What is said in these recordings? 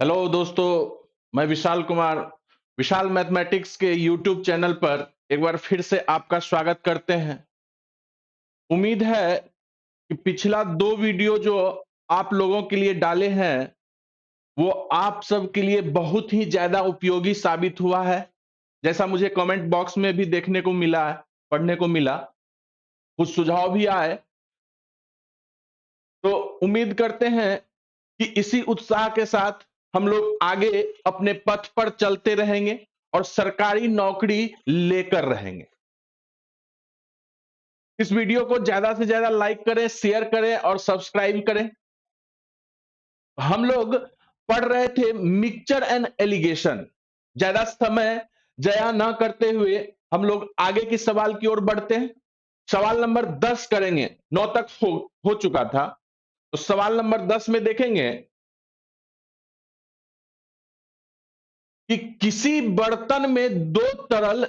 Hello दोस्तों, मैं विशाल कुमार विशाल mathematics के यूट्यूब चैनल पर एक बार फिर से आपका स्वागत करते हैं। उम्मीद है कि पिछला 2 वीडियो जो आप लोगों के लिए डाले हैं, वो आप सब के लिए बहुत ही ज़्यादा उपयोगी साबित हुआ है। जैसा मुझे कमेंट बॉक्स में भी देखने को मिला है, पढ़ने को मिला, कुछ सुझाव भी आए। तो उम्मीद करते हैं कि इसी उत्साह के साथ हम लोग आगे अपने पथ पर चलते रहेंगे और सरकारी नौकरी लेकर रहेंगे। इस वीडियो को ज्यादा से ज्यादा लाइक करें, शेयर करें और सब्सक्राइब करें। हम लोग पढ़ रहे थे मिक्सचर एंड एलिगेशन। ज्यादा समय जया न करते हुए हम लोग आगे के सवाल की ओर बढ़ते हैं। सवाल नंबर 10 करेंगे। 9 तक हो चुका था, तो सवाल नंबर 10 में देखेंगे कि किसी बर्तन में 2 तरल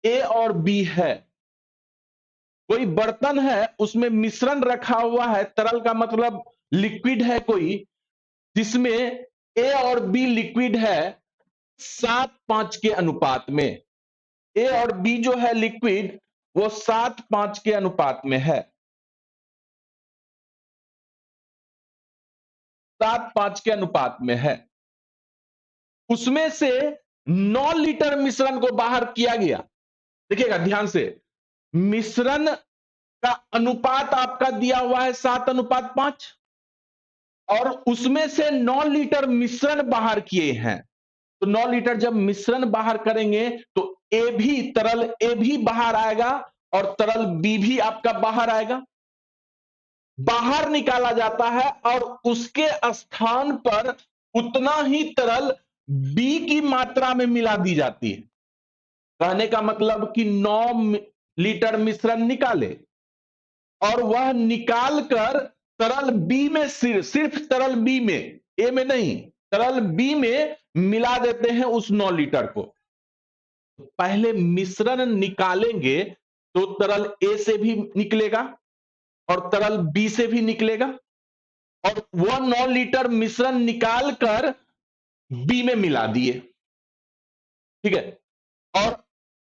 ए और बी है। कोई बर्तन है, उसमें मिश्रण रखा हुआ है, तरल का मतलब लिक्विड है कोई, जिसमें ए और बी लिक्विड है 7:5 के अनुपात में। ए और बी जो है लिक्विड, वो 7:5 के अनुपात में है। 7:5 के अनुपात में है। उसमें से 9 लीटर मिश्रण को बाहर किया गया। देखिएगा ध्यान से, मिश्रण का अनुपात आपका दिया हुआ है 7:5 और उसमें से 9 लीटर मिश्रण बाहर किए हैं। तो 9 लीटर जब मिश्रण बाहर करेंगे तो ए भी, तरल ए भी बाहर आएगा और तरल बी भी आपका बाहर आएगा। बाहर निकाला जाता है और उसके स्थान पर उतना ही तरल बी की मात्रा में मिला दी जाती है। कहने का मतलब कि 9 लीटर मिश्रण निकाले और वह निकाल कर तरल बी में, सिर्फ तरल बी में, ए में नहीं, तरल बी में मिला देते हैं उस 9 लीटर को। पहले मिश्रण निकालेंगे तो तरल ए से भी निकलेगा और तरल बी से भी निकलेगा और वह 9 लीटर मिश्रण निकाल कर बी में मिला दिए। ठीक है, और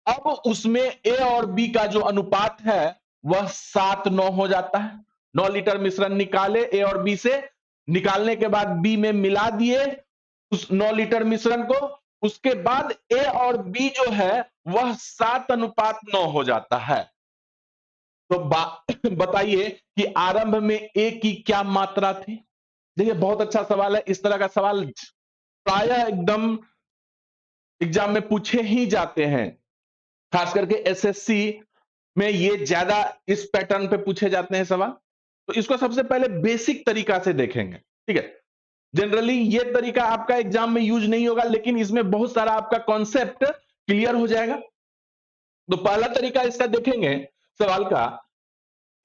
अब उसमें ए और बी का जो अनुपात है वह 7:9 हो जाता है। 9 लीटर मिश्रण निकाले ए और बी से, निकालने के बाद बी में मिला दिए उस 9 लीटर मिश्रण को। उसके बाद ए और बी जो है वह 7:9 हो जाता है। तो बताइए कि आरंभ में ए की क्या मात्रा थी। देखिए बहुत अच्छा सवाल है। इस तरह का सवाल प्रायः एकदम एग्जाम में पूछे ही जाते हैं, खास करके एसएससी में ये ज्यादा इस पैटर्न पे पूछे जाते हैं सवाल। तो इसको सबसे पहले बेसिक तरीका से देखेंगे। ठीक है, जनरली ये तरीका आपका एग्जाम में यूज नहीं होगा, लेकिन इसमें बहुत सारा आपका कॉन्सेप्ट क्लियर हो जाएगा। तो पहला तरीका इसका देखेंगे सवाल का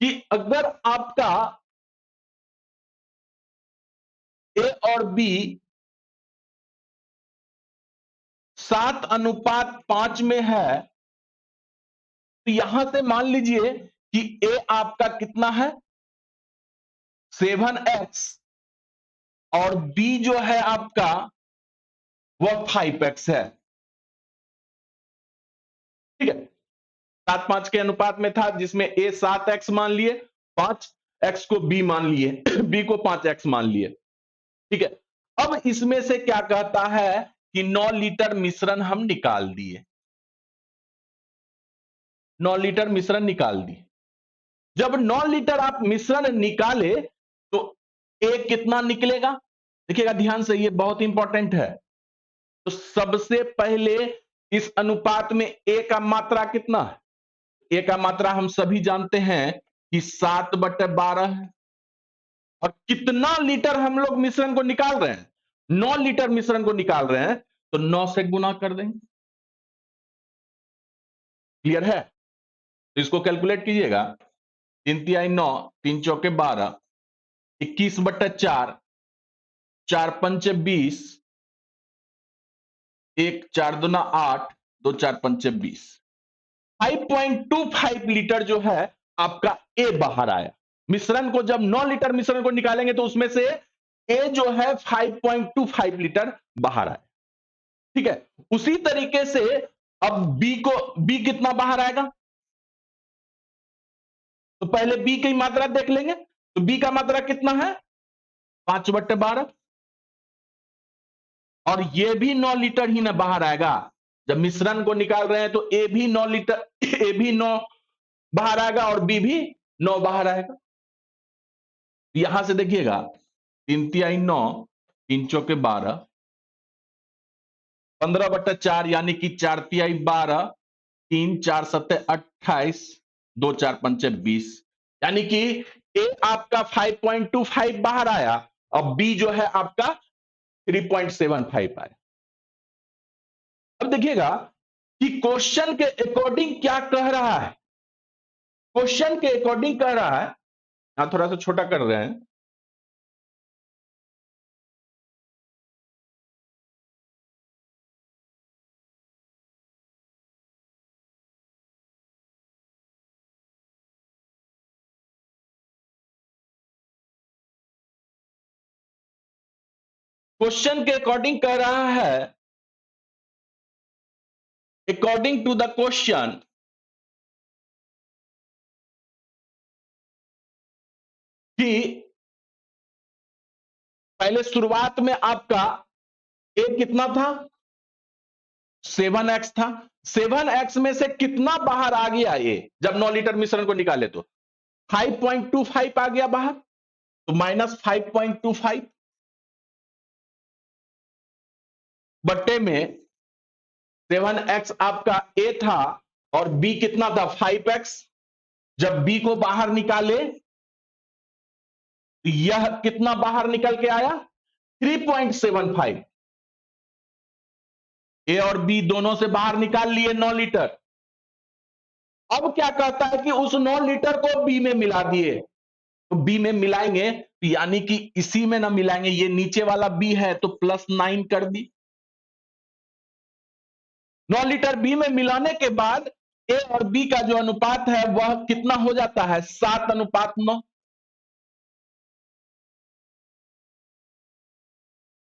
कि अगर आपका ए और बी 7:5 में है, तो यहां से मान लीजिए कि ए आपका कितना है 7x और बी जो है आपका वह 5x है। ठीक है, 7:5 के अनुपात में था, जिसमें ए 7x मान लिए, 5x को बी मान लिए बी को 5x मान लिए। ठीक है, अब इसमें से क्या कहता है कि 9 लीटर मिश्रण हम निकाल दिए। 9 लीटर मिश्रण निकाल दिए। जब 9 लीटर आप मिश्रण निकाले तो ए कितना निकलेगा, देखिएगा ध्यान से, ये बहुत इंपॉर्टेंट है। तो सबसे पहले इस अनुपात में ए का मात्रा कितना है। ए का मात्रा हम सभी जानते हैं कि 7/12 है। और कितना लीटर हम लोग मिश्रण को निकाल रहे हैं, 9 लीटर मिश्रण को निकाल रहे हैं, तो 9 से गुना कर देंगे। क्लियर है, तो इसको कैलकुलेट कीजिएगा। 3 × 9, 3 × 12, 21/4, 4×5 20, 1 4 दूना 8, 2 4 5 20, 5.25 लीटर जो है आपका ए बाहर आया। मिश्रण को जब 9 लीटर मिश्रण को निकालेंगे तो उसमें से ए जो है 5.25 लीटर बाहर आए, ठीक है। उसी तरीके से अब बी कितना बाहर आएगा, तो पहले बी की मात्रा देख लेंगे। तो बी का मात्रा कितना है, 5/12, और ये भी 9 लीटर ही ना बाहर आएगा। जब मिश्रण को निकाल रहे हैं तो ए भी 9 लीटर, ए भी 9 बाहर आएगा और बी भी 9 बाहर आएगा। यहां से देखिएगा 3 तिहाई 9, 3 चौके 12, 15/4 यानी कि 4 तिहाई 12, 3 4 7 28, 2 4 5 20, यानी कि ए आपका 5.25 बाहर आया और बी जो है आपका 3.75 आया। अब देखिएगा कि क्वेश्चन के अकॉर्डिंग क्या कह रहा है। क्वेश्चन के अकॉर्डिंग कह रहा है, थोड़ा सा छोटा कर रहे हैं, क्वेश्चन के अकॉर्डिंग कह रहा है, अकॉर्डिंग टू द क्वेश्चन कि पहले शुरुआत में आपका ए कितना था, 7x था। 7x में से कितना बाहर आ गया ए, जब 9 लीटर मिश्रण को निकाले तो 5.25 आ गया बाहर, तो -5.25 बट्टे में 7x आपका ए था और बी कितना था 5x। जब बी को बाहर निकाले यह कितना बाहर निकल के आया 3.75। ए और बी दोनों से बाहर निकाल लिए 9 लीटर। अब क्या कहता है कि उस 9 लीटर को बी में मिला दिए, तो बी में मिलाएंगे यानी कि इसी में ना मिलाएंगे, ये नीचे वाला बी है तो +9 कर दी। 9 लीटर बी में मिलाने के बाद ए और बी का जो अनुपात है वह कितना हो जाता है 7:9।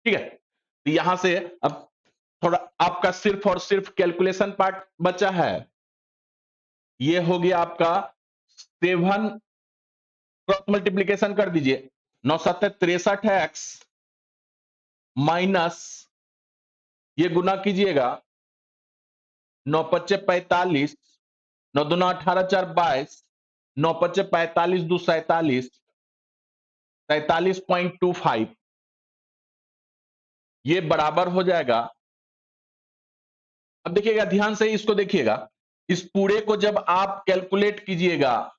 ठीक है, तो यहां से अब थोड़ा आपका सिर्फ और सिर्फ कैलकुलेशन पार्ट बचा है। ये हो गया आपका 7, क्रॉस मल्टीप्लीकेशन कर दीजिए, 9 7 63x माइनस ये गुना कीजिएगा 9 5 45, 9 2 18 4 22, 9 5 45 2 47, 43.25, ये बराबर हो जाएगा। अब देखिएगा ध्यान से इसको देखिएगा, इस पूरे को जब आप कैलकुलेट कीजिएगा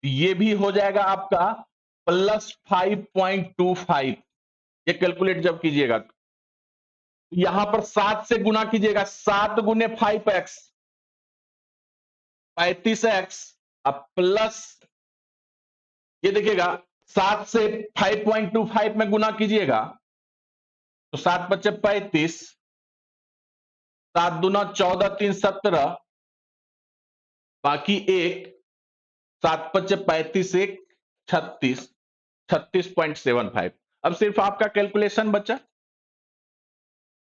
ये भी हो जाएगा आपका +5.25। ये कैलकुलेट जब कीजिएगा यहां पर 7 से गुना कीजिएगा, 7 गुने 5x 35x, अब प्लस ये देखिएगा 7 से 5.25 में गुना कीजिएगा तो 7 × 5 = 35, 7 दूना 14, 3 17, बाकी 1, 7 × 5 = 35, 1 36, 36.75। अब सिर्फ आपका कैलकुलेशन बचा,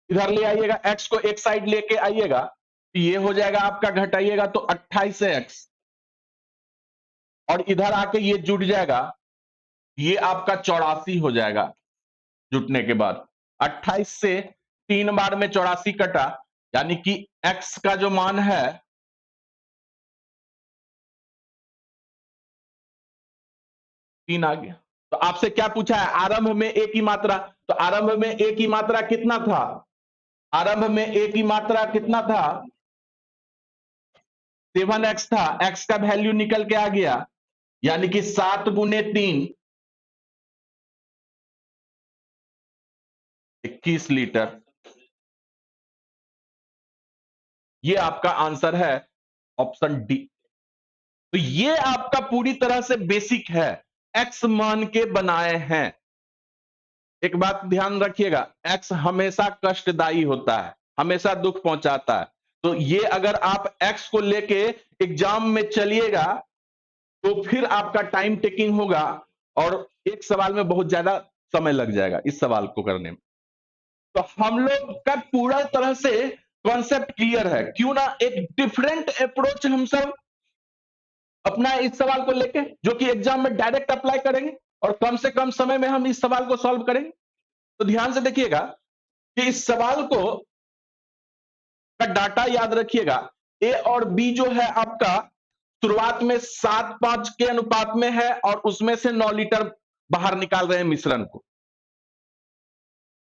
इधर ले आइएगा, x को एक साइड लेके आइएगा, ये हो जाएगा आपका, घटाइएगा तो 28x, और इधर आके ये जुट जाएगा, ये आपका 84 हो जाएगा। जुटने के बाद 28 से 3 बार में 84 कटा, यानी कि x का जो मान है 3 आ गया। तो आपसे क्या पूछा है, आरंभ में ए की मात्रा, तो आरंभ में ए की मात्रा कितना था, आरंभ में ए की मात्रा कितना था 7x था, x का वैल्यू निकल के आ गया, यानी कि 7 गुने 3 21 लीटर। ये आपका आंसर है ऑप्शन डी। तो ये आपका पूरी तरह से बेसिक है, x मान के बनाए हैं। एक बात ध्यान रखिएगा, x हमेशा कष्टदायी होता है, हमेशा दुख पहुंचाता है। तो ये अगर आप x को लेके एग्जाम में चलिएगा तो फिर आपका टाइम टेकिंग होगा और एक सवाल में बहुत ज्यादा समय लग जाएगा इस सवाल को करने में। तो हम लोग का पूरा तरह से कॉन्सेप्ट क्लियर है, क्यों ना एक डिफरेंट अप्रोच हम सब अपना इस सवाल को लेके, जो कि एग्जाम में डायरेक्ट अप्लाई करेंगे और कम से कम समय में हम इस सवाल को सॉल्व करेंगे। तो ध्यान से देखिएगा कि इस सवाल को का डाटा याद रखिएगा। ए और बी जो है आपका शुरुआत में 7:5 के अनुपात में है और उसमें से 9 लीटर बाहर निकाल रहे हैं मिश्रण को।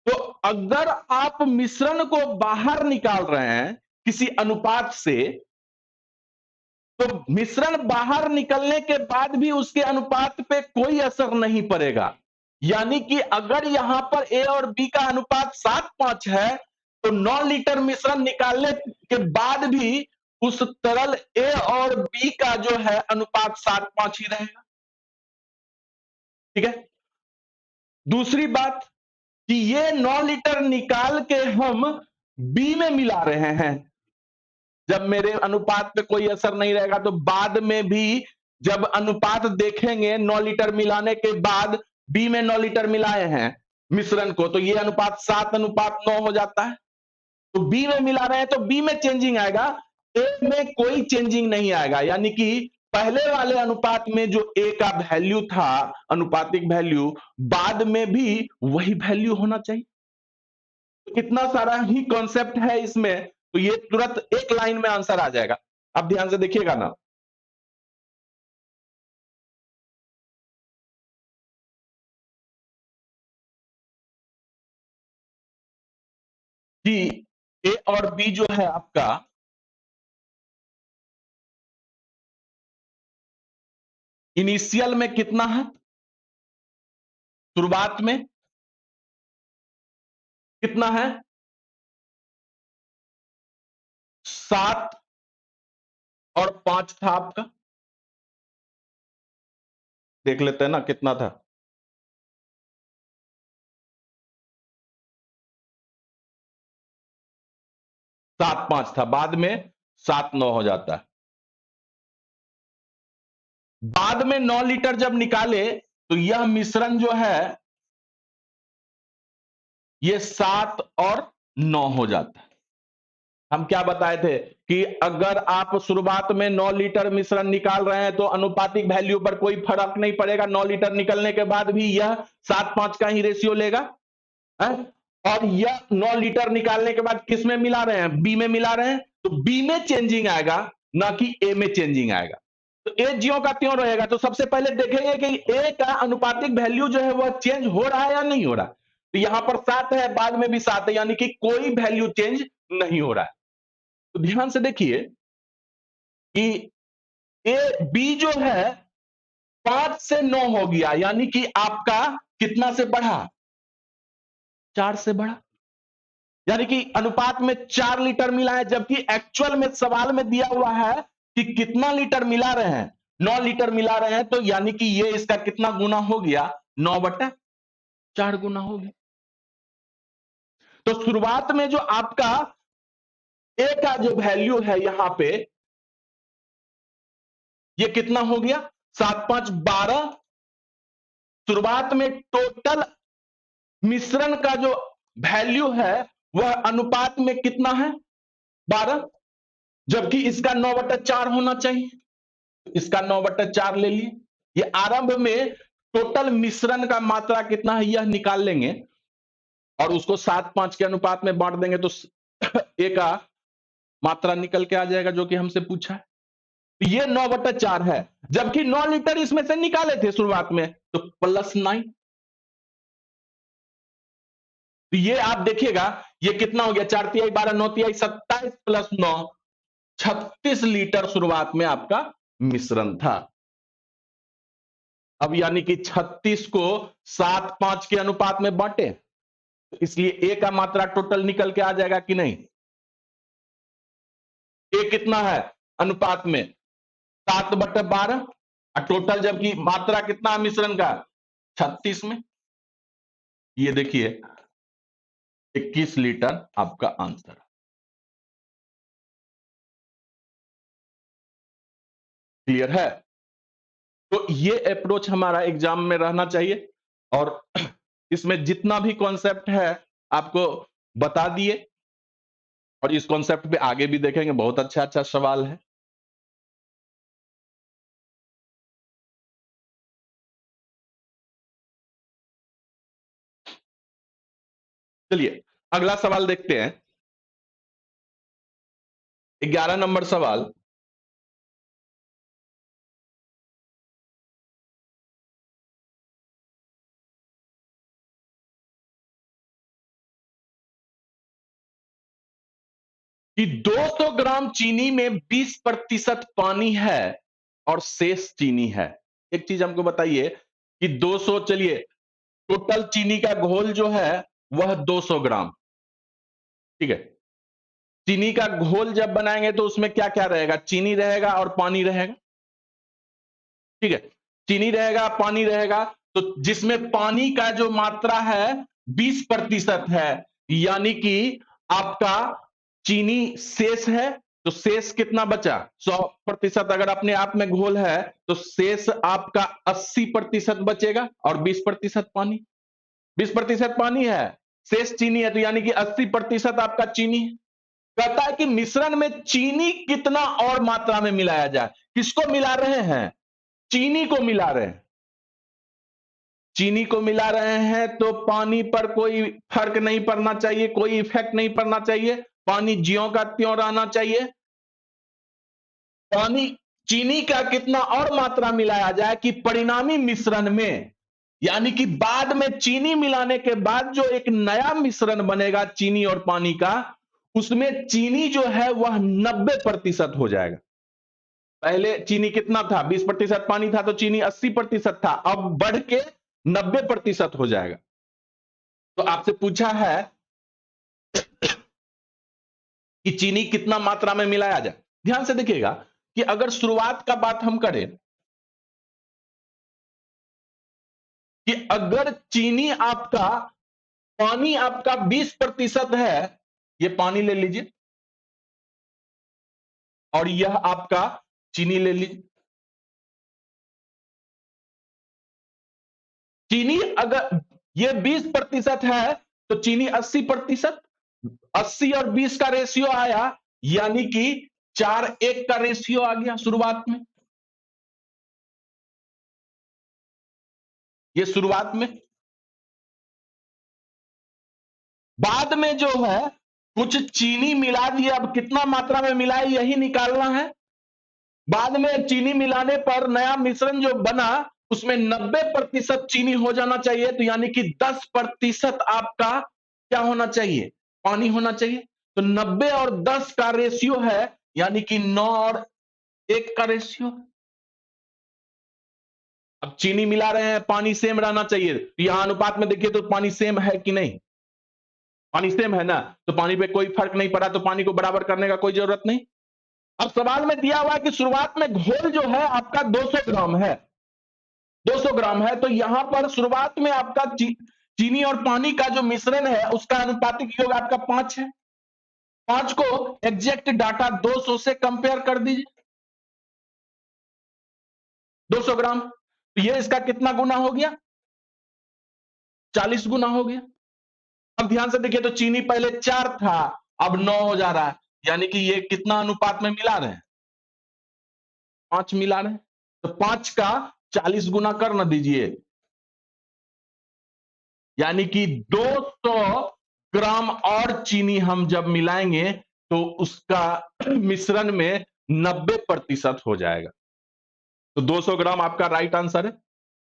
तो अगर आप मिश्रण को बाहर निकाल रहे हैं किसी अनुपात से, तो मिश्रण बाहर निकलने के बाद भी उसके अनुपात पे कोई असर नहीं पड़ेगा। यानी कि अगर यहां पर ए और बी का अनुपात 7:5 है, तो 9 लीटर मिश्रण निकालने के बाद भी उस तरल ए और बी का जो है अनुपात 7:5 ही रहेगा। ठीक है। दूसरी बात कि ये 9 लीटर निकाल के हम बी में मिला रहे हैं। जब मेरे अनुपात पे कोई असर नहीं रहेगा, तो बाद में भी जब अनुपात देखेंगे 9 लीटर मिलाने के बाद बी में 9 लीटर मिलाए हैं मिश्रण को, तो ये अनुपात 7:9 हो जाता है। तो बी में मिला रहे हैं तो बी में चेंजिंग आएगा, ए में कोई चेंजिंग नहीं आएगा। यानी कि पहले वाले अनुपात में जो ए का वैल्यू था, अनुपातिक वैल्यू, बाद में भी वही वैल्यू होना चाहिए। कितना सारा ही कॉन्सेप्ट है इसमें, तो ये तुरंत एक लाइन में आंसर आ जाएगा। आप ध्यान से देखिएगा ना कि ए और बी जो है आपका इनिशियल में कितना है, शुरुआत में कितना है, 7 और 5 था आपका। देख लेते हैं ना कितना था। 7:5 था, बाद में 7:9 हो जाता है। बाद में 9 लीटर जब निकाले, तो यह मिश्रण जो है ये 7 और 9 हो जाता है। हम क्या बताए थे कि अगर आप शुरुआत में 9 लीटर मिश्रण निकाल रहे हैं तो अनुपातिक वैल्यू पर कोई फर्क नहीं पड़ेगा। 9 लीटर निकलने के बाद भी यह 7:5 का ही रेशियो लेगा है? और यह 9 लीटर निकालने के बाद किस में मिला रहे हैं, बी में मिला रहे हैं, तो बी में चेंजिंग आएगा, ना कि ए में चेंजिंग आएगा। तो ए ज्यों का त्यों रहेगा। तो सबसे पहले देखेंगे कि ए का अनुपातिक वैल्यू जो है वह चेंज हो रहा है या नहीं हो रहा। तो यहां पर 7 है, बाद में भी 7 है, यानी कि कोई वैल्यू चेंज नहीं हो रहा है। तो ध्यान से देखिए कि ए बी जो है 5 से 9 हो गया, यानी कि आपका कितना से बढ़ा, 4 से बढ़ा। यानी कि अनुपात में 4 लीटर मिला है, जबकि एक्चुअल में सवाल में दिया हुआ है कि कितना लीटर मिला रहे हैं, 9 लीटर मिला रहे हैं। तो यानी कि ये इसका कितना गुना हो गया, 9/4 गुना हो गया। तो शुरुआत में जो आपका ए का जो वैल्यू है यहां पे, ये कितना हो गया, 7×5 = 12। शुरुआत में टोटल मिश्रण का जो वैल्यू है वह अनुपात में कितना है, 12, जबकि इसका 9/4 होना चाहिए। इसका 9/4 ले लिए। ये आरंभ में टोटल मिश्रण का मात्रा कितना है यह निकाल लेंगे और उसको 7:5 के अनुपात में बांट देंगे, तो ए का मात्रा निकल के आ जाएगा जो कि हमसे पूछा है। तो ये 9/4 है, जबकि 9 लीटर इसमें से निकाले थे शुरुआत में, तो +9। तो ये आप देखिएगा ये कितना हो गया, 4×3 = 12, 9×3 = 27 + 9 36 लीटर शुरुआत में आपका मिश्रण था। अब यानी कि 36 को 7:5 के अनुपात में बांटे, तो इसलिए ए का मात्रा टोटल निकल के आ जाएगा कि नहीं। ए कितना है अनुपात में, 7/12, और टोटल जबकि मात्रा कितना है मिश्रण का, 36 में। ये देखिए 21 लीटर आपका आंसर। क्लियर है। तो ये अप्रोच हमारा एग्जाम में रहना चाहिए और इसमें जितना भी कॉन्सेप्ट है आपको बता दिए और इस कॉन्सेप्ट पे आगे भी देखेंगे, बहुत अच्छा अच्छा सवाल है। चलिए अगला सवाल देखते हैं। 11 नंबर सवाल, कि 200 ग्राम चीनी में 20% पानी है और शेष चीनी है। एक चीज हमको बताइए कि 200, चलिए टोटल चीनी का घोल जो है वह 200 ग्राम, ठीक है। चीनी का घोल जब बनाएंगे तो उसमें क्या क्या रहेगा, चीनी रहेगा और पानी रहेगा, ठीक है। चीनी रहेगा, पानी रहेगा, तो जिसमें पानी का जो मात्रा है 20% है, यानी कि आपका चीनी शेष है, तो शेष कितना बचा 100%। अगर अपने आप में घोल है तो शेष आपका 80% बचेगा और 20% पानी। 20% पानी है, शेष चीनी है, तो यानी कि 80% आपका चीनी है। कहता है कि मिश्रण में चीनी कितना और मात्रा में मिलाया जाए। किसको मिला रहे हैं, चीनी को मिला रहे हैं। चीनी को मिला रहे हैं तो पानी पर कोई फर्क नहीं पड़ना चाहिए, कोई इफेक्ट नहीं पड़ना चाहिए, पानी ज्यों का त्यों रहना चाहिए। पानी, चीनी का कितना और मात्रा मिलाया जाए कि परिणामी मिश्रण में, यानी कि बाद में चीनी मिलाने के बाद जो एक नया मिश्रण बनेगा चीनी और पानी का, उसमें चीनी जो है वह 90% हो जाएगा। पहले चीनी कितना था, 20% पानी था, तो चीनी 80% था, अब बढ़ के 90% हो जाएगा। तो आपसे पूछा है कि चीनी कितना मात्रा में मिलाया जाए। ध्यान से देखिएगा कि अगर शुरुआत का बात हम करें कि अगर चीनी आपका, पानी आपका 20% है, ये पानी ले लीजिए, और यह आपका चीनी ले लीजिए। चीनी अगर ये 20% है तो चीनी 80%, 80 और 20 का रेशियो आया, यानी कि 4:1 का रेशियो आ गया शुरुआत में। ये शुरुआत में, बाद में जो है कुछ चीनी मिला दिया, अब कितना मात्रा में मिलाए यही निकालना है। बाद में चीनी मिलाने पर नया मिश्रण जो बना उसमें 90% चीनी हो जाना चाहिए, तो यानी कि 10% आपका क्या होना चाहिए, पानी होना चाहिए। तो 90 और 10 का रेशियो है, यानी कि 9 और 1 का रेशियो। अब चीनी मिला रहे हैं, पानी सेम रहना चाहिए, तो यहां अनुपात में देखिए तो पानी सेम है कि नहीं, पानी सेम है ना, तो पानी पे कोई फर्क नहीं पड़ा, तो पानी को बराबर करने का कोई जरूरत नहीं। अब सवाल में दिया हुआ है कि शुरुआत में घोल जो है आपका 200 ग्राम है, 200 ग्राम है, तो यहां पर शुरुआत में आपका चीनी और पानी का जो मिश्रण है उसका अनुपातिक योग आपका 5 है। 5 को एग्जैक्ट डाटा 200 से कंपेयर कर दीजिए, 200 ग्राम, तो ये इसका कितना गुना हो गया, 40 गुना हो गया। अब ध्यान से देखिए तो चीनी पहले 4 था, अब 9 हो जा रहा है, यानी कि ये कितना अनुपात में मिला रहे हैं, 5 मिला रहे हैं। तो 5 का 40 गुना कर ना दीजिए, यानी कि 200 ग्राम और चीनी हम जब मिलाएंगे तो उसका मिश्रण में 90% हो जाएगा। तो 200 ग्राम आपका राइट आंसर है।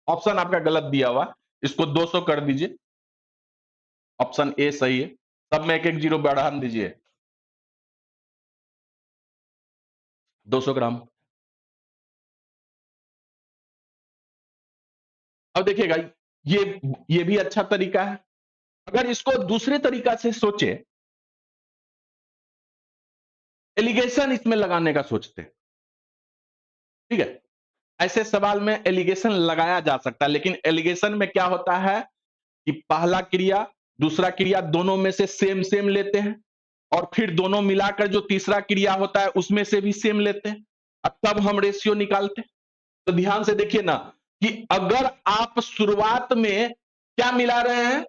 ऑप्शन आपका गलत दिया हुआ, इसको 200 कर दीजिए, ऑप्शन ए सही है। सब में एक एक जीरो बढ़ा दीजिए, 200 ग्राम। अब देखिएगा ये भी अच्छा तरीका है। अगर इसको दूसरे तरीका से सोचे, एलिगेशन इसमें लगाने का सोचते हैं, ठीक है। ऐसे सवाल में एलिगेशन लगाया जा सकता है, लेकिन एलिगेशन में क्या होता है कि पहला क्रिया दूसरा क्रिया दोनों में से सेम सेम लेते हैं, और फिर दोनों मिलाकर जो तीसरा क्रिया होता है उसमें से भी सेम लेते हैं, और तब हम रेशियो निकालते हैं। तो ध्यान से देखिए ना कि अगर आप शुरुआत में क्या मिला रहे हैं,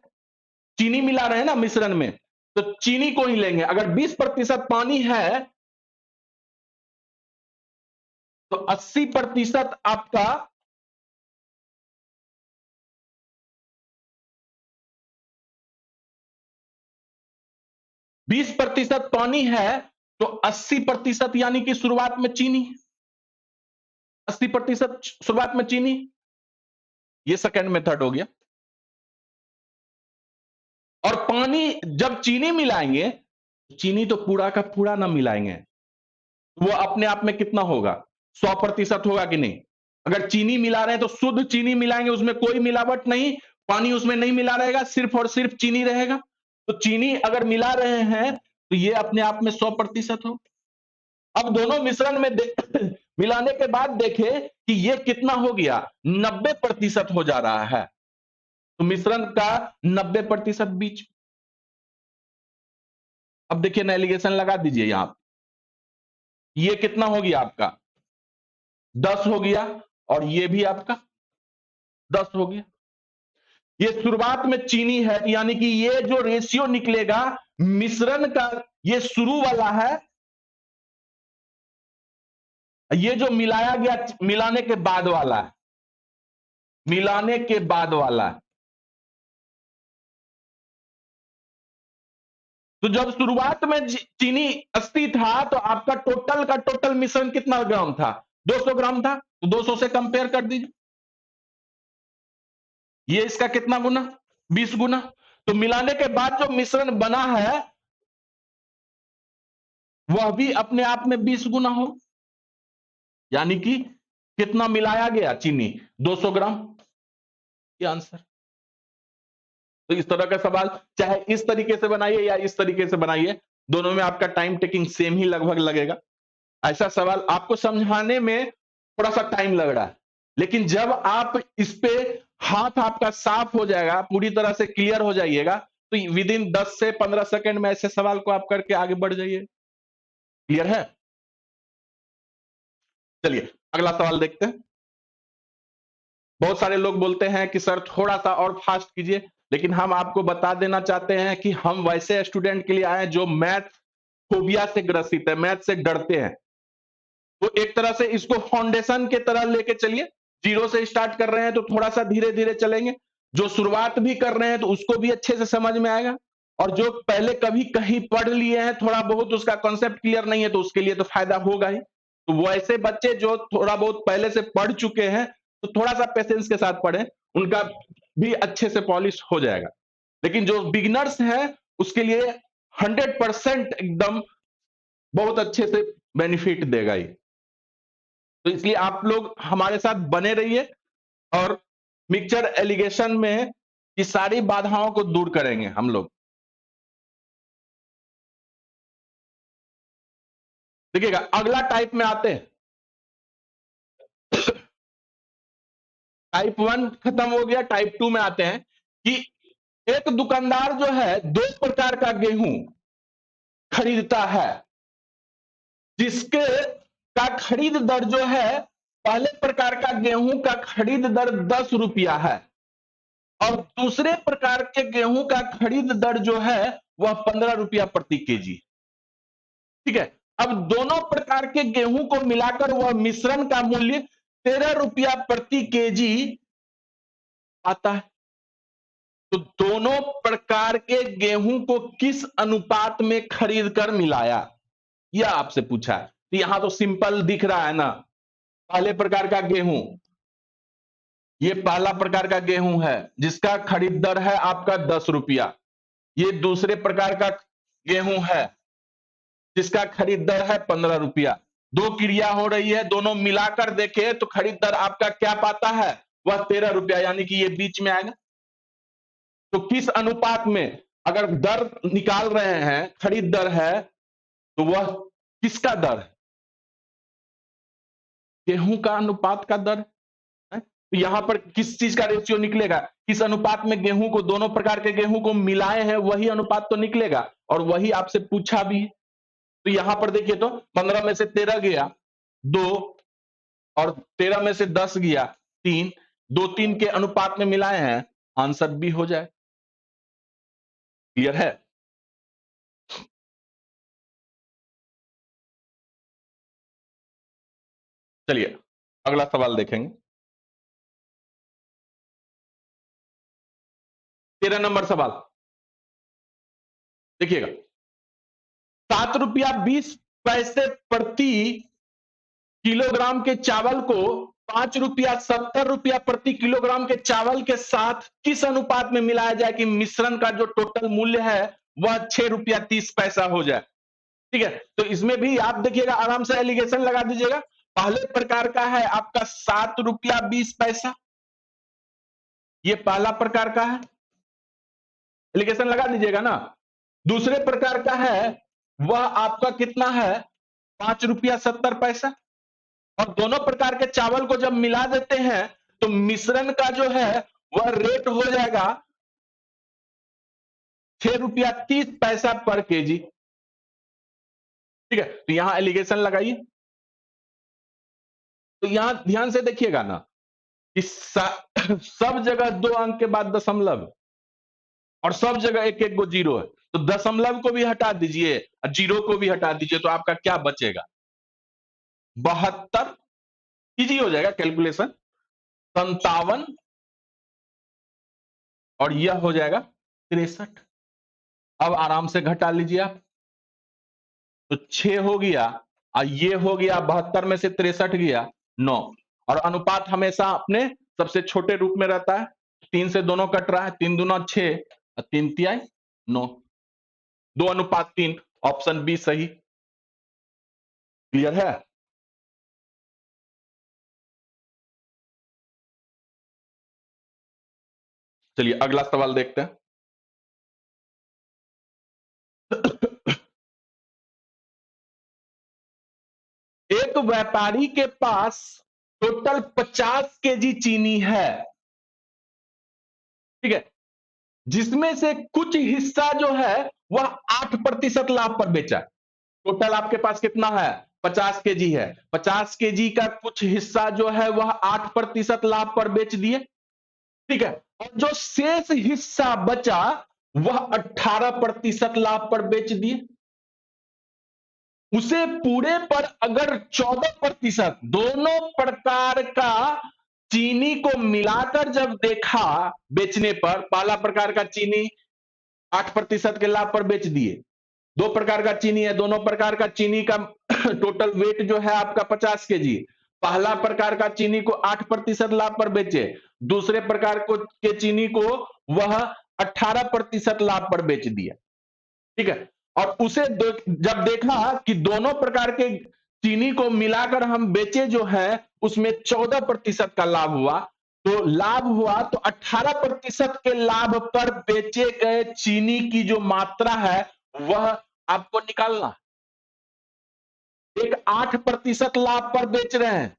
चीनी मिला रहे हैं ना मिश्रण में, तो चीनी को ही लेंगे। अगर 20% पानी है तो 80% आपका 20% पानी है तो 80% यानी कि शुरुआत में चीनी, 80% शुरुआत में चीनी। ये सेकंड मेथड हो गया। और पानी जब चीनी मिलाएंगे, चीनी तो पूरा का पूरा ना मिलाएंगे, वो अपने आप में कितना होगा, 100% होगा कि नहीं। अगर चीनी मिला रहे हैं तो शुद्ध चीनी मिलाएंगे, उसमें कोई मिलावट नहीं, पानी उसमें नहीं मिला रहेगा, सिर्फ और सिर्फ चीनी रहेगा। तो चीनी अगर मिला रहे हैं तो ये अपने आप में 100% हो। अब दोनों मिश्रण में मिलाने के बाद देखे कि ये कितना हो गया, 90% हो जा रहा है। तो मिश्रण का 90% बीच। अब देखिए ना, एलिगेशन लगा दीजिए यहां। ये कितना हो गया आपका, 10 हो गया, और ये भी आपका 10 हो गया। ये शुरुआत में चीनी है, यानी कि ये जो रेशियो निकलेगा मिश्रण का, ये शुरू वाला है, ये जो मिलाया गया मिलाने के बाद वाला है, मिलाने के बाद वाला है। तो जब शुरुआत में चीनी 80 था तो आपका टोटल का टोटल मिश्रण कितना ग्राम था, 200 ग्राम था। तो 200 से कंपेयर कर दीजिए, ये इसका कितना गुना, 20 गुना। तो मिलाने के बाद जो मिश्रण बना है वह भी अपने आप में 20 गुना हो, यानी कि कितना मिलाया गया चीनी, 200 ग्राम। ये आंसर। तो इस तरह का सवाल चाहे इस तरीके से बनाइए या इस तरीके से बनाइए, दोनों में आपका टाइम टेकिंग सेम ही लगभग लगेगा। ऐसा सवाल आपको समझाने में थोड़ा सा टाइम लग रहा है, लेकिन जब आप इस पे हाथ आपका साफ हो जाएगा, पूरी तरह से क्लियर हो जाइएगा, तो विद इन 10 से 15 सेकंड में ऐसे सवाल को आप करके आगे बढ़ जाइए। क्लियर है? चलिए अगला सवाल देखते हैं। बहुत सारे लोग बोलते हैं कि सर थोड़ा सा और फास्ट कीजिए, लेकिन हम आपको बता देना चाहते हैं कि हम वैसे स्टूडेंट के लिए आए जो मैथ फोबिया से ग्रसित है, मैथ से डरते हैं। तो एक तरह से इसको फाउंडेशन के तरह लेके चलिए। जीरो से स्टार्ट कर रहे हैं तो थोड़ा सा धीरे धीरे चलेंगे, जो शुरुआत भी कर रहे हैं तो उसको भी अच्छे से समझ में आएगा, और जो पहले कभी कहीं पढ़ लिए हैं थोड़ा बहुत, उसका कॉन्सेप्ट क्लियर नहीं है तो उसके लिए तो फायदा होगा ही। तो वो ऐसे बच्चे जो थोड़ा बहुत पहले से पढ़ चुके हैं तो थोड़ा सा पेशेंस के साथ पढ़ें, उनका भी अच्छे से पॉलिश हो जाएगा। लेकिन जो बिगिनर्स हैं उसके लिए 100% एकदम बहुत अच्छे से बेनिफिट देगा ये। तो इसलिए आप लोग हमारे साथ बने रहिए, और मिक्सचर एलिगेशन में की सारी बाधाओं को दूर करेंगे हम लोग। देखिएगा अगला टाइप में आते हैं। टाइप 1 खत्म हो गया, टाइप 2 में आते हैं कि एक दुकानदार जो है दो प्रकार का गेहूं खरीदता है, जिसके का खरीद दर जो है, पहले प्रकार का गेहूं का खरीद दर 10 रुपया है, और दूसरे प्रकार के गेहूं का खरीद दर जो है वह 15 रुपया प्रति केजी। ठीक है। अब दोनों प्रकार के गेहूं को मिलाकर वह मिश्रण का मूल्य 13 रुपया प्रति केजी आता है। तो दोनों प्रकार के गेहूं को किस अनुपात में खरीद कर मिलाया, यह आपसे पूछा है। तो यहां तो सिंपल दिख रहा है ना, पहले प्रकार का गेहूं, ये पहला प्रकार का गेहूं है जिसका खरीद दर है आपका 10 रुपया। ये दूसरे प्रकार का गेहूं है जिसका खरीद दर है 15 रुपया। दो क्रिया हो रही है, दोनों मिलाकर देखे तो खरीद दर आपका क्या पाता है, वह 13 रुपया, यानी कि ये बीच में आएगा। तो किस अनुपात में, अगर दर निकाल रहे हैं, खरीद दर है, तो वह किसका दर है, गेहूं का अनुपात का दर है। तो यहां पर किस चीज का रेशियो निकलेगा, किस अनुपात में गेहूं को, दोनों प्रकार के गेहूं को मिलाए हैं वही अनुपात तो निकलेगा, और वही आपसे पूछा भी है। तो यहां पर देखिए तो 15 में से 13 गया, 2 और 13 में से 10 गया 3, 2 3 के अनुपात में मिलाए हैं, आंसर बी हो जाए। क्लियर है? चलिए अगला सवाल देखेंगे। 13 नंबर सवाल देखिएगा। 7 रुपया 20 पैसे प्रति किलोग्राम के चावल को 5 रुपया 70 रुपया प्रति किलोग्राम के चावल के साथ किस अनुपात में मिलाया जाए कि मिश्रण का जो टोटल मूल्य है वह 6 रुपया 30 पैसा हो जाए। ठीक है, तो इसमें भी आप देखिएगा, आराम से एलिगेशन लगा दीजिएगा। पहले प्रकार का है आपका 7 रुपया 20 पैसा, ये पहला प्रकार का है, एलिगेशन लगा दीजिएगा ना। दूसरे प्रकार का है वह आपका कितना है, 5 रुपया 70 पैसा। और दोनों प्रकार के चावल को जब मिला देते हैं तो मिश्रण का जो है वह रेट हो जाएगा 6 रुपया 30 पैसा पर केजी। ठीक है, तो यहां एलिगेशन लगाइए। तो यहां ध्यान से देखिएगा ना कि सब जगह 2 अंक के बाद दशमलव और सब जगह एक एक गो जीरो है, तो दशमलव को भी हटा दीजिए और जीरो को भी हटा दीजिए, तो आपका क्या बचेगा, 72। इजी हो जाएगा कैलकुलेशन। 57 और यह हो जाएगा 63। अब आराम से घटा लीजिए आप, तो 6 हो गया और ये हो गया 72 में से 63 गया 9। और अनुपात हमेशा अपने सबसे छोटे रूप में रहता है, 3 से दोनों कट रहा है, 3 दूना 6 और 3 तिहाई 9, 2:3। ऑप्शन बी सही। क्लियर है? चलिए अगला सवाल देखते हैं। एक व्यापारी के पास टोटल 50 केजी चीनी है, ठीक है, जिसमें से कुछ हिस्सा जो है वह 8% लाभ पर बेचा। टोटल आपके पास कितना है, 50 केजी है, 50 केजी का कुछ हिस्सा जो है वह 8% लाभ पर बेच दिए। ठीक है, और जो शेष हिस्सा बचा वह 18% लाभ पर बेच दिए। उसे पूरे पर अगर 14% दोनों प्रकार का चीनी को मिलाकर जब देखा बेचने पर, पहला प्रकार का चीनी 8% के लाभ पर बेच दिए, 2 प्रकार का चीनी है, दोनों प्रकार का चीनी का टोटल वेट जो है आपका 50 केजी, पहला प्रकार का चीनी को 8% लाभ पर बेचे, दूसरे प्रकार को के चीनी को वह 18% लाभ पर बेच दिया। ठीक है, और उसे जब देखा कि दोनों प्रकार के चीनी को मिलाकर हम बेचे जो है उसमें 14% का लाभ हुआ, तो लाभ हुआ तो 18% के लाभ पर बेचे गए चीनी की जो मात्रा है वह आपको निकालना। एक 8% लाभ पर बेच रहे हैं,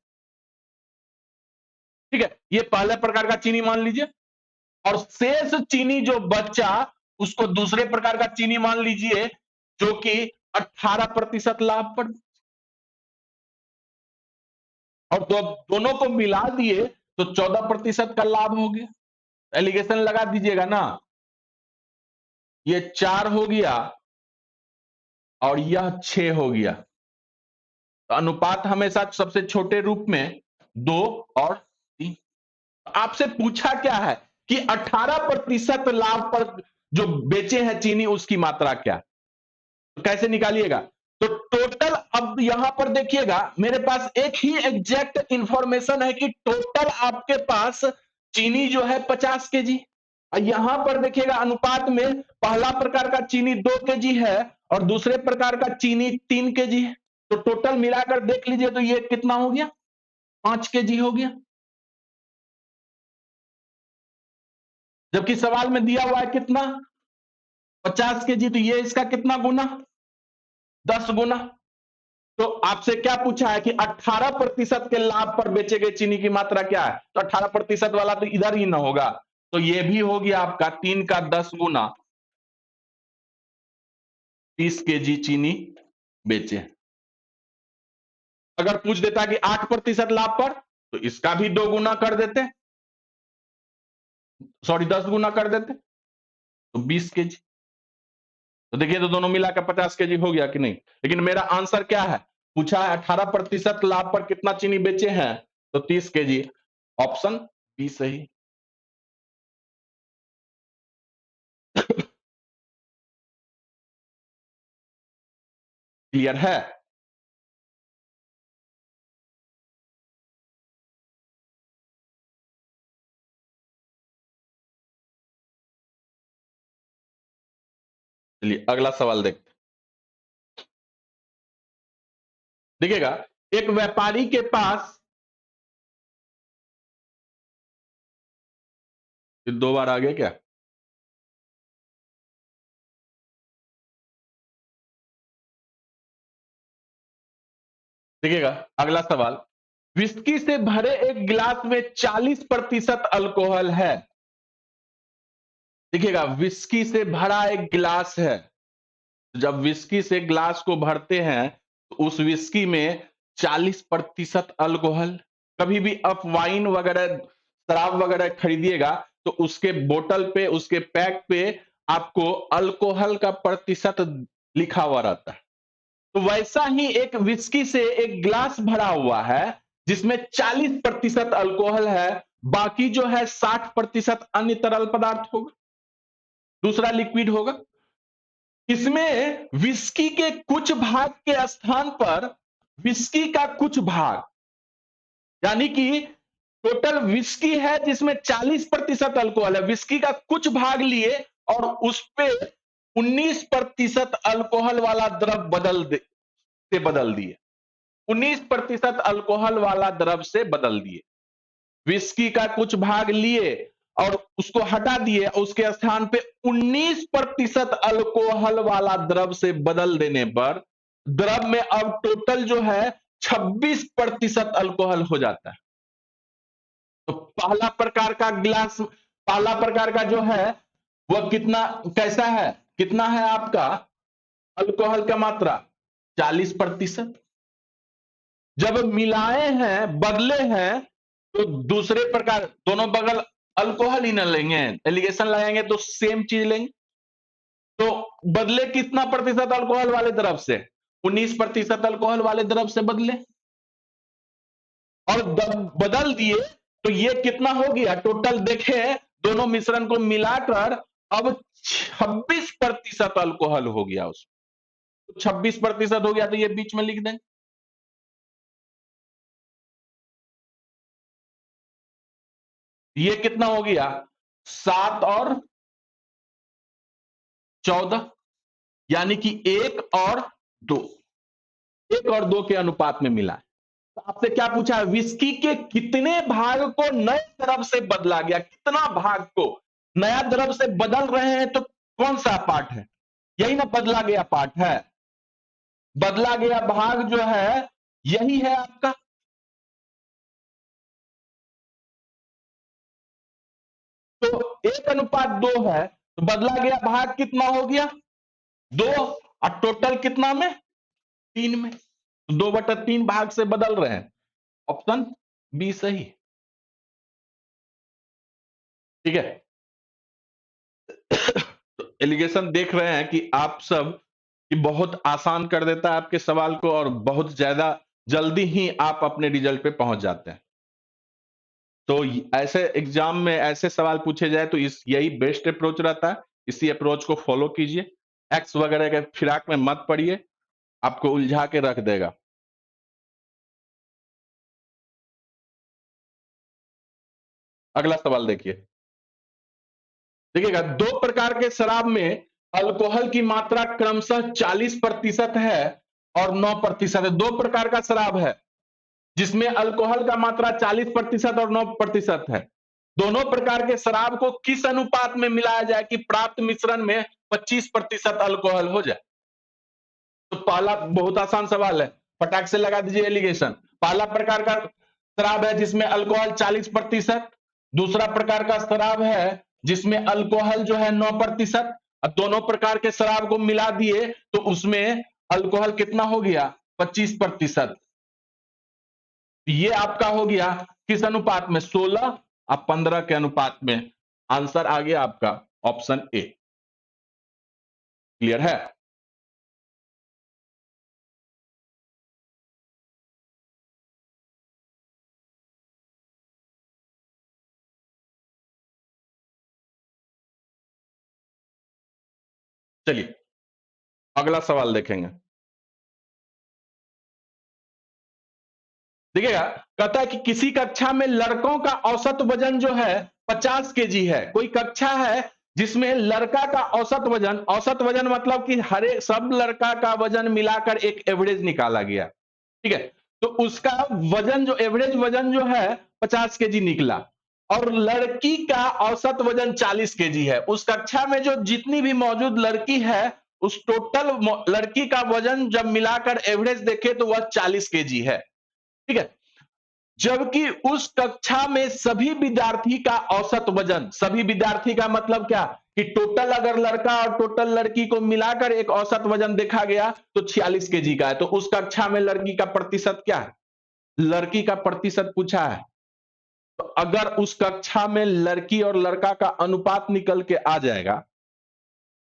ठीक है, ये पहले प्रकार का चीनी मान लीजिए, और शेष चीनी जो बचा उसको दूसरे प्रकार का चीनी मान लीजिए जो कि 18% लाभ पर, और दोनों को मिला दिए तो 14% का लाभ हो गया। एलिगेशन लगा दीजिएगा ना, ये 4 हो गया और यह 6 हो गया, तो अनुपात हमेशा सबसे छोटे रूप में 2 और 3। आपसे पूछा क्या है कि 18% लाभ पर जो बेचे हैं चीनी उसकी मात्रा क्या, तो कैसे निकालिएगा। तो टोटल, अब यहां पर देखिएगा मेरे पास एक ही एग्जैक्ट इंफॉर्मेशन है कि टोटल आपके पास चीनी जो है 50 केजी, यहां पर देखिएगा अनुपात में पहला प्रकार का चीनी 2 केजी है और दूसरे प्रकार का चीनी 3 केजी है, तो टोटल मिलाकर देख लीजिए तो ये कितना हो गया, 5 केजी हो गया, जबकि सवाल में दिया हुआ है कितना, 50 केजी, तो ये इसका कितना गुना, 10 गुना। तो आपसे क्या पूछा है कि 18% के लाभ पर बेचे गए चीनी की मात्रा क्या है, तो 18% वाला तो इधर ही ना होगा, तो ये भी हो गया आपका 3 का 10 गुना 30 केजी चीनी बेचे। अगर पूछ देता कि 8% लाभ पर, तो इसका भी 2 गुना कर देते, सॉरी 10 गुना कर देते, तो 20 केजी। तो देखिए, तो दोनों मिलाकर 50 केजी हो गया कि नहीं। लेकिन मेरा आंसर क्या है, पूछा है 18% लाभ पर कितना चीनी बेचे हैं, तो 30 केजी। ऑप्शन बी सही। क्लियर है? चलिए अगला सवाल देखते। देखिएगा, एक व्यापारी के पास, फिर 2 बार आ गया क्या? देखिएगा अगला सवाल, विस्की से भरे एक गिलास में 40% अल्कोहल है। देखिएगा, विस्की से भरा एक गिलास है। जब विस्की से ग्लास को भरते हैं तो उस विस्की में 40% अल्कोहल। कभी भी आप वाइन वगैरह, शराब वगैरह खरीदिएगा तो उसके बोतल पे, उसके पैक पे आपको अल्कोहल का प्रतिशत लिखा हुआ रहता है। तो वैसा ही एक विस्की से एक ग्लास भरा हुआ है जिसमें 40% अल्कोहल है, बाकी जो है 60% अन्य तरल पदार्थ होगा, दूसरा लिक्विड होगा। इसमें विस्की के कुछ भाग के स्थान पर विस्की का कुछ भाग, यानी कि टोटल विस्की है जिसमें 40% अल्कोहल है, विस्की का कुछ भाग लिए और उस पे 19% अल्कोहल वाला द्रव बदल दिए। 19% अल्कोहल वाला द्रव से बदल दिए। विस्की का कुछ भाग लिए और उसको हटा दिए, उसके स्थान पे 19% अल्कोहल वाला द्रव से बदल देने पर द्रव में अब टोटल जो है 26% अल्कोहल हो जाता है। तो पहला प्रकार का गिलास, पहला प्रकार का जो है वह कितना, कैसा है, कितना है आपका अल्कोहल का मात्रा 40%। जब मिलाए हैं, बदले हैं, तो दूसरे प्रकार दोनों बगल अल्कोहल ही न लेंगे, एलिगेशन लगाएंगे तो सेम चीज लेंगे। तो बदले कितना प्रतिशत अल्कोहल वाले द्रव से, 19% अल्कोहल वाले द्रव से बदले और बदल दिए। तो ये कितना हो गया टोटल, देखे दोनों मिश्रण को मिलाकर अब 26% अल्कोहल हो गया उसमें। तो 26% हो गया, तो ये बीच में लिख दें। ये कितना हो गया, 7 और 14, यानी कि 1 और 2, 1 और 2 के अनुपात में मिला है। तो आपसे क्या पूछा है, विस्की के कितने भाग को नए द्रव से बदला गया, कितना भाग को नया द्रव से बदल रहे हैं, तो कौन सा पार्ट है, यही ना बदला गया पार्ट है। बदला गया भाग जो है यही है आपका। तो 1:2 है, तो बदला गया भाग कितना हो गया, 2, और टोटल कितना में, 3 में, तो 2/3 भाग से बदल रहे हैं। ऑप्शन बी सही। ठीक है। तो एलिगेशन देख रहे हैं कि आप सब कि बहुत आसान कर देता है आपके सवाल को और बहुत ज्यादा जल्दी ही आप अपने रिजल्ट पे पहुंच जाते हैं। तो ऐसे एग्जाम में ऐसे सवाल पूछे जाए तो इस यही बेस्ट अप्रोच रहता है। इसी अप्रोच को फॉलो कीजिए। एक्स वगैरह के फिराक में मत पड़िए, आपको उलझा के रख देगा। अगला सवाल देखिए। देखिएगा, 2 प्रकार के शराब में अल्कोहल की मात्रा क्रमशः 40% है और 9% है। 2 प्रकार का शराब है जिसमें अल्कोहल का मात्रा 40% और 9% है। दोनों प्रकार के शराब को किस अनुपात में मिलाया जाए कि प्राप्त मिश्रण में 25% अल्कोहल हो जाए। तो पहला बहुत आसान सवाल है, फटाक से लगा दीजिए एलिगेशन। पहला प्रकार का शराब है जिसमें अल्कोहल 40%, दूसरा प्रकार का शराब है जिसमें अल्कोहल जो है 9%। अब दोनों प्रकार के शराब को मिला दिए तो उसमें अल्कोहल कितना हो गया, 25%। ये आपका हो गया किस अनुपात में, 16 और 15 के अनुपात में। आंसर आ गया आपका ऑप्शन ए। क्लियर है? चलिए अगला सवाल देखेंगे। देखिएगा, कहता है कि किसी कक्षा में लड़कों का औसत वजन जो है 50 केजी है। कोई कक्षा है जिसमें लड़का का औसत वजन मतलब कि हर एक सब लड़का का वजन मिलाकर एक एवरेज निकाला गया, ठीक है। तो उसका वजन जो एवरेज वजन जो है 50 केजी निकला, और लड़की का औसत वजन 40 केजी है। उस कक्षा में जो जितनी भी मौजूद लड़की है, उस टोटल लड़की का वजन जब मिलाकर एवरेज देखे तो वह 40 केजी है, ठीक है। जबकि उस कक्षा में सभी विद्यार्थी का औसत वजन, सभी विद्यार्थी का मतलब क्या कि टोटल अगर लड़का और टोटल लड़की को मिलाकर एक औसत वजन देखा गया तो 46 केजी का है। तो उस कक्षा में लड़की का प्रतिशत क्या है, लड़की का प्रतिशत पूछा है। तो अगर उस कक्षा में लड़की और लड़का का अनुपात निकल के आ जाएगा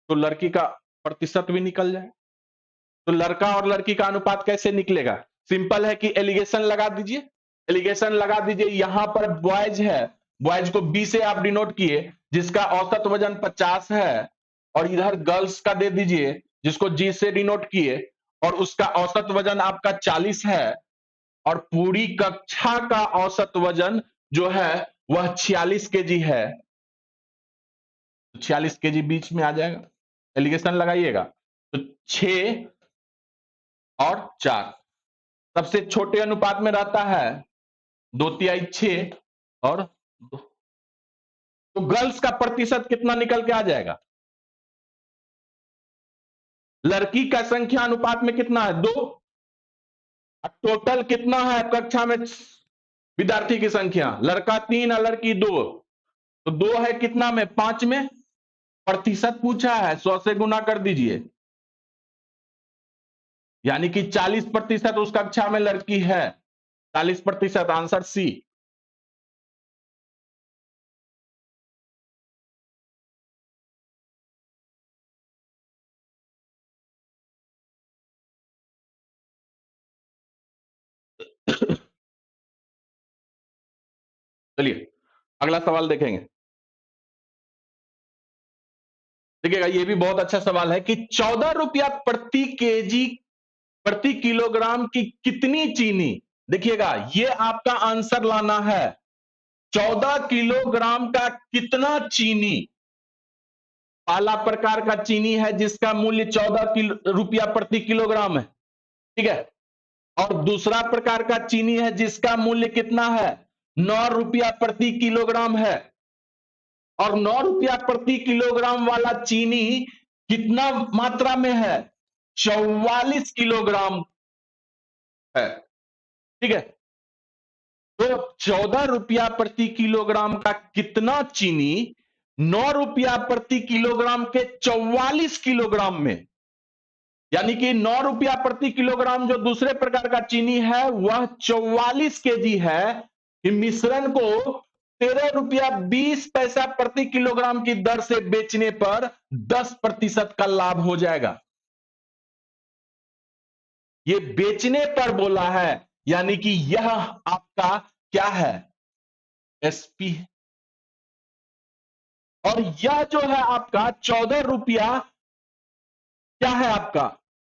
तो लड़की का प्रतिशत भी निकल जाए। तो लड़का और लड़की का अनुपात कैसे निकलेगा? सिंपल है कि एलिगेशन लगा दीजिए। एलिगेशन लगा दीजिए, यहां पर बॉयज है, बॉयज को बी से आप डिनोट किए जिसका औसत वजन 50 है, और इधर गर्ल्स का दे दीजिए जिसको जी से डिनोट किए और उसका औसत वजन आपका 40 है, और पूरी कक्षा का औसत वजन जो है वह 46 केजी है। 46 केजी बीच में आ जाएगा। एलिगेशन लगाइएगा तो 6 और 4 सबसे छोटे अनुपात में रहता है, 2/3 6 और 2। तो गर्ल्स का प्रतिशत कितना निकल के आ जाएगा? लड़की का संख्या अनुपात में कितना है, 2। टोटल कितना है कक्षा में विद्यार्थी की संख्या, लड़का 3 और लड़की 2। तो 2 है कितना में, 5 में। प्रतिशत पूछा है, 100 से गुना कर दीजिए, यानी कि 40% उस कक्षा में लड़की है। 40%, आंसर सी। चलिए अगला सवाल देखेंगे। देखिएगा, ये भी बहुत अच्छा सवाल है कि 14 रुपया प्रति केजी प्रति किलोग्राम की कितनी चीनी, देखिएगा ये आपका आंसर लाना है। 14 किलोग्राम का कितना चीनी, पहला प्रकार का चीनी है जिसका मूल्य 14 रुपया प्रति किलोग्राम है, ठीक है। और दूसरा प्रकार का चीनी है जिसका मूल्य कितना है, 9 रुपया प्रति किलोग्राम है। और 9 रुपया प्रति किलोग्राम वाला चीनी कितना मात्रा में है, 44 किलोग्राम है, ठीक है। तो 14 रुपया प्रति किलोग्राम का कितना चीनी 9 रुपया प्रति किलोग्राम के 44 किलोग्राम में, यानी कि 9 रुपया प्रति किलोग्राम जो दूसरे प्रकार का चीनी है वह 44 केजी है। कि मिश्रण को 13 रुपया 20 पैसा प्रति किलोग्राम की दर से बेचने पर 10% का लाभ हो जाएगा। ये बेचने पर बोला है, यानी कि यह आपका क्या है, एसपी। और यह जो है आपका 14 रुपया क्या है, आपका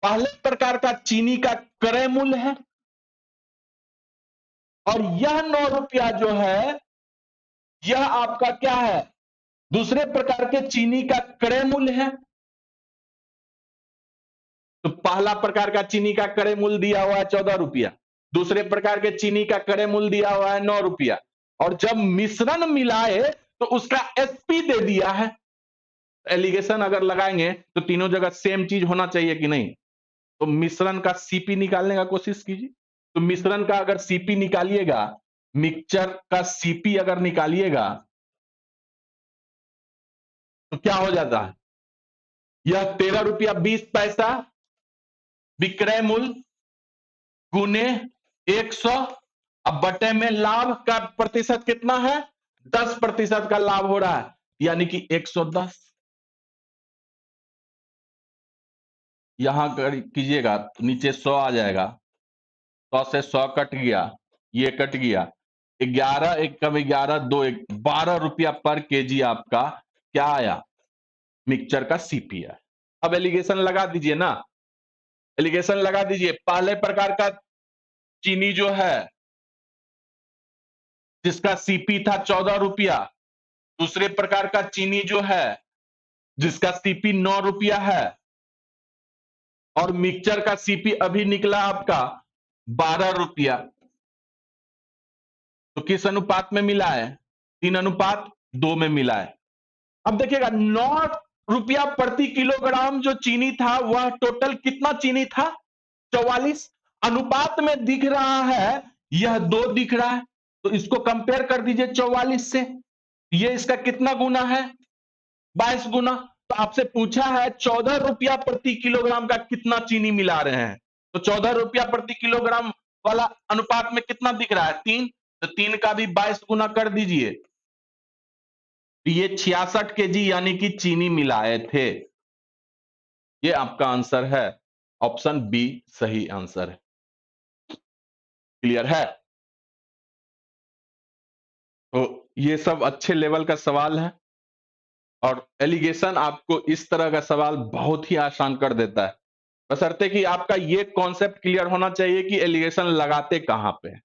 पहले प्रकार का चीनी का क्रय मूल्य है, और यह 9 रुपया जो है यह आपका क्या है, दूसरे प्रकार के चीनी का क्रय मूल्य है। तो पहला प्रकार का चीनी का क्रय मूल्य दिया हुआ है 14 रुपया, दूसरे प्रकार के चीनी का क्रय मूल्य दिया हुआ है 9 रुपया, और जब मिश्रण मिलाए तो उसका एसपी दे दिया है। एलिगेशन अगर लगाएंगे तो तीनों जगह सेम चीज होना चाहिए कि नहीं। तो मिश्रण का सीपी निकालने का कोशिश कीजिए। तो मिश्रण का अगर सीपी निकालिएगा, मिक्सचर का सीपी अगर निकालिएगा तो क्या हो जाता है, यह 13 रुपया 20 पैसा विक्रय मूल्य गुने 100, अब बटे में लाभ का प्रतिशत कितना है? 10% का लाभ हो रहा है, यानी कि 110। यहां कीजिएगा तो नीचे 100 आ जाएगा, 100 से 100 कट गया, ये कट गया, 11 एक कम 11 दो 12 रुपया पर केजी आपका क्या आया? मिक्सचर का सीपी है। अब एलिगेशन लगा दीजिए ना, एलिगेशन लगा दीजिए। पहले प्रकार का चीनी जो है जिसका सीपी था 14 रुपया, दूसरे प्रकार का चीनी जो है जिसका सीपी 9 रुपया है, और मिक्सचर का सीपी अभी निकला आपका 12 रुपया। तो किस अनुपात में मिला है? 3:2 में मिला है। अब देखिएगा 9 रुपया प्रति किलोग्राम जो चीनी था वह टोटल कितना चीनी था? 44। अनुपात में दिख रहा है, यह 2 दिख रहा है, तो इसको कंपेयर कर दीजिए 44 से। ये इसका कितना गुना है? 22 गुना। तो आपसे पूछा है 14 रुपया प्रति किलोग्राम का कितना चीनी मिला रहे हैं, तो 14 रुपया प्रति किलोग्राम वाला अनुपात में कितना दिख रहा है? 3। तो 3 का भी 22 गुना कर दीजिए, ये 66 केजी यानी कि चीनी मिलाए थे। ये आपका आंसर है, ऑप्शन बी सही आंसर है। क्लियर है? तो ये सब अच्छे लेवल का सवाल है, और एलिगेशन आपको इस तरह का सवाल बहुत ही आसान कर देता है, बशर्ते कि आपका ये कॉन्सेप्ट क्लियर होना चाहिए कि एलिगेशन लगाते कहां पे हैं।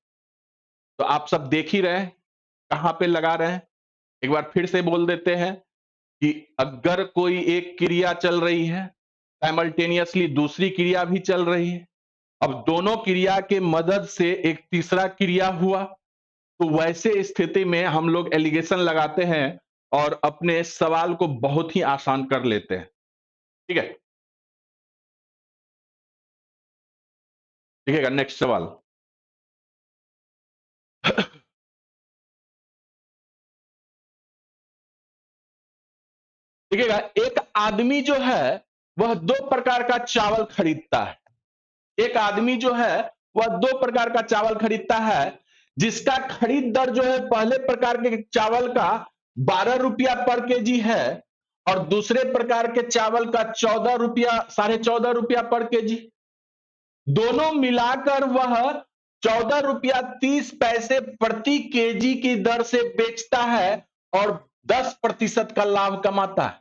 तो आप सब देख ही रहे हैं कहां पे लगा रहे हैं। एक बार फिर से बोल देते हैं कि अगर कोई एक क्रिया चल रही है, साइमल्टेनियसली दूसरी क्रिया भी चल रही है, अब दोनों क्रिया के मदद से एक तीसरा क्रिया हुआ, तो वैसे स्थिति में हम लोग एलिगेशन लगाते हैं और अपने सवाल को बहुत ही आसान कर लेते हैं। ठीक है, देखिएगा नेक्स्ट सवाल। देखिएगा, एक आदमी जो है वह 2 प्रकार का चावल खरीदता है। एक आदमी जो है वह 2 प्रकार का चावल खरीदता है, जिसका खरीद दर जो है पहले प्रकार के चावल का 12 रुपया पर केजी है, और दूसरे प्रकार के चावल का 14 रुपया 14.5 रुपया पर केजी। दोनों मिलाकर वह 14 रुपया 30 पैसे प्रति केजी की दर से बेचता है और 10% का लाभ कमाता है।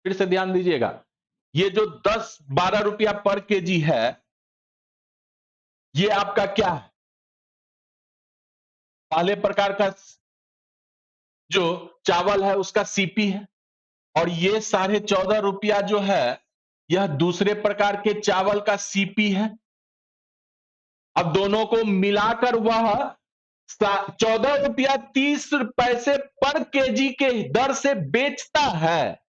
फिर से ध्यान दीजिएगा, ये जो 10-12 रुपया पर केजी है, ये आपका क्या है? पहले प्रकार का जो चावल है उसका सीपी है, और ये 14.5 रुपया जो है यह दूसरे प्रकार के चावल का सीपी है। अब दोनों को मिलाकर वह 14 रुपया 30 पैसे पर केजी के दर से बेचता है।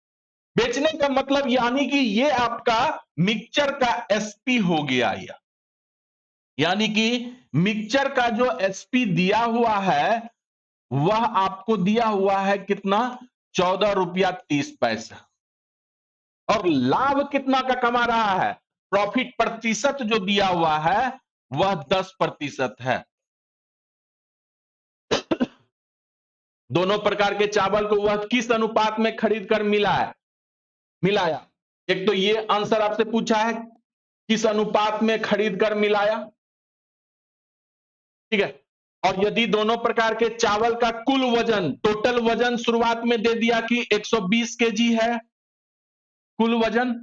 बेचने का मतलब यानी कि ये आपका मिक्सचर का एसपी हो गया, यानी कि मिक्सचर का जो एसपी दिया हुआ है वह आपको दिया हुआ है कितना? 14 रुपया 30 पैसा। और लाभ कितना का कमा रहा है? प्रॉफिट प्रतिशत जो दिया हुआ है वह 10% है। दोनों प्रकार के चावल को वह किस अनुपात में खरीद कर मिलाया? एक तो ये आंसर आपसे पूछा है, किस अनुपात में खरीद कर मिलाया। ठीक है, और यदि दोनों प्रकार के चावल का कुल वजन, टोटल वजन शुरुआत में दे दिया कि 120 केजी है कुल वजन,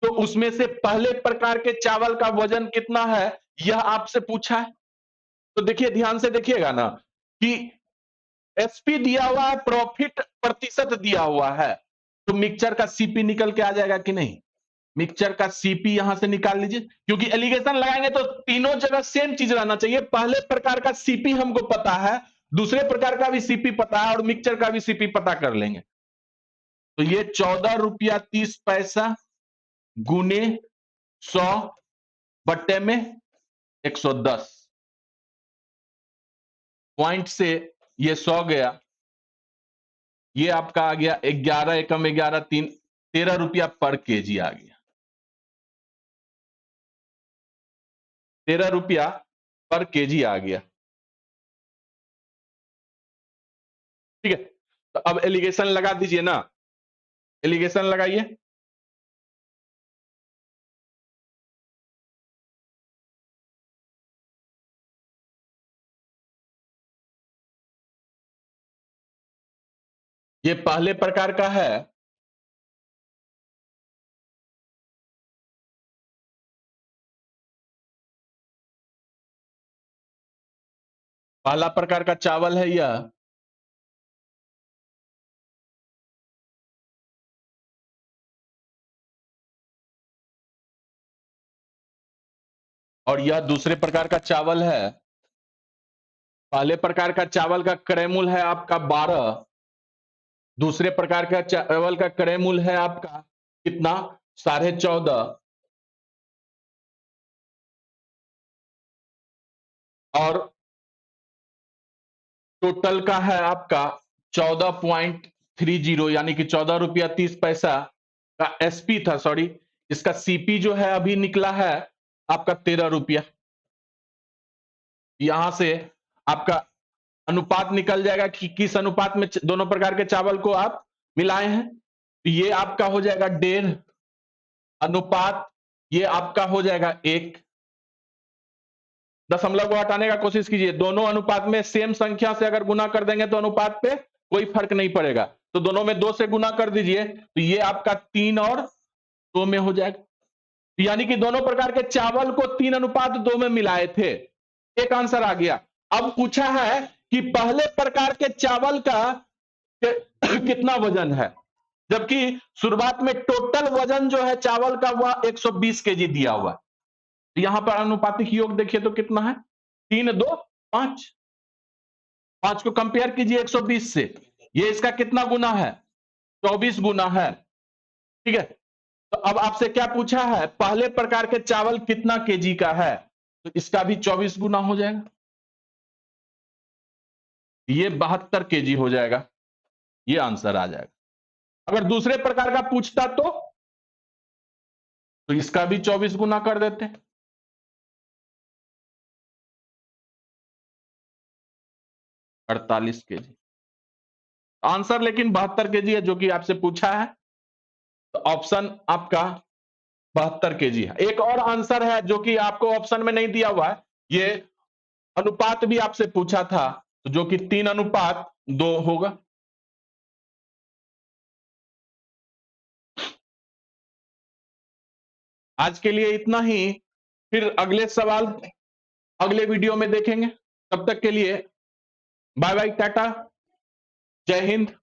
तो उसमें से पहले प्रकार के चावल का वजन कितना है यह आपसे पूछा है। तो देखिए, ध्यान से देखिएगा ना कि एसपी दिया हुआ है, प्रॉफिट प्रतिशत दिया हुआ है, तो मिक्सचर का सीपी निकल के आ जाएगा कि नहीं? मिक्सचर का सीपी यहां से निकाल लीजिए, क्योंकि एलिगेशन लगाएंगे तो तीनों जगह सेम चीज रहना चाहिए। पहले प्रकार का सीपी हमको पता है, दूसरे प्रकार का भी सीपी पता है, और मिक्सचर का भी सीपी पता कर लेंगे। तो ये 14 रुपया 30 पैसा गुने 100 बट्टे में 110 पॉइंट से ये 100 गया, ये आपका आ गया 11 एकम 11 3 13 रुपया पर केजी आ गया। 13 रुपया पर केजी आ गया। ठीक है, तो अब एलिगेशन लगा दीजिए ना, एलिगेशन लगाइए। ये पहले प्रकार का है, पहला प्रकार का चावल है यह, और यह दूसरे प्रकार का चावल है। पहले प्रकार का चावल का क्रय मूल्य है आपका 12, दूसरे प्रकार का चावल का क्रय मूल्य है आपका कितना, 14.5, और टोटल का है आपका 14.30, यानी कि 14 रुपया 30 पैसा का एसपी था, सॉरी, इसका सीपी जो है अभी निकला है आपका 13 रुपया। यहां से आपका अनुपात निकल जाएगा कि किस अनुपात में दोनों प्रकार के चावल को आप मिलाए हैं। तो ये आपका हो जाएगा 1.5 अनुपात, ये आपका हो जाएगा 1। दशमलव को हटाने का कोशिश कीजिए, दोनों अनुपात में सेम संख्या से अगर गुना कर देंगे तो अनुपात पे कोई फर्क नहीं पड़ेगा, तो दोनों में 2 से गुना कर दीजिए, तो ये आपका 3 और 2 में हो जाएगा। यानी कि दोनों प्रकार के चावल को 3:2 में मिलाए थे। एक आंसर आ गया। अब पूछा है कि पहले प्रकार के चावल का कितना वजन है, जबकि शुरुआत में टोटल वजन जो है चावल का वह 120 केजी दिया हुआ है। तो यहां पर अनुपातिक योग देखिए तो कितना है, 3, 2, 5, 5 को कंपेयर कीजिए 120 से, ये इसका कितना गुना है, 24 गुना है। ठीक है, तो अब आपसे क्या पूछा है, पहले प्रकार के चावल कितना केजी का है, तो इसका भी 24 गुना हो जाएगा, ये 72 केजी हो जाएगा, ये आंसर आ जाएगा। अगर दूसरे प्रकार का पूछता तो इसका भी 24 गुना कर देते, 48 केजी। आंसर लेकिन 72 केजी है जो कि आपसे पूछा है, तो ऑप्शन आपका 72 केजी है। एक और आंसर है जो कि आपको ऑप्शन में नहीं दिया हुआ है, ये अनुपात भी आपसे पूछा था, तो जो कि 3:2 होगा। आज के लिए इतना ही, फिर अगले सवाल अगले वीडियो में देखेंगे। तब तक के लिए बाय बाय, टाटा, जय हिंद।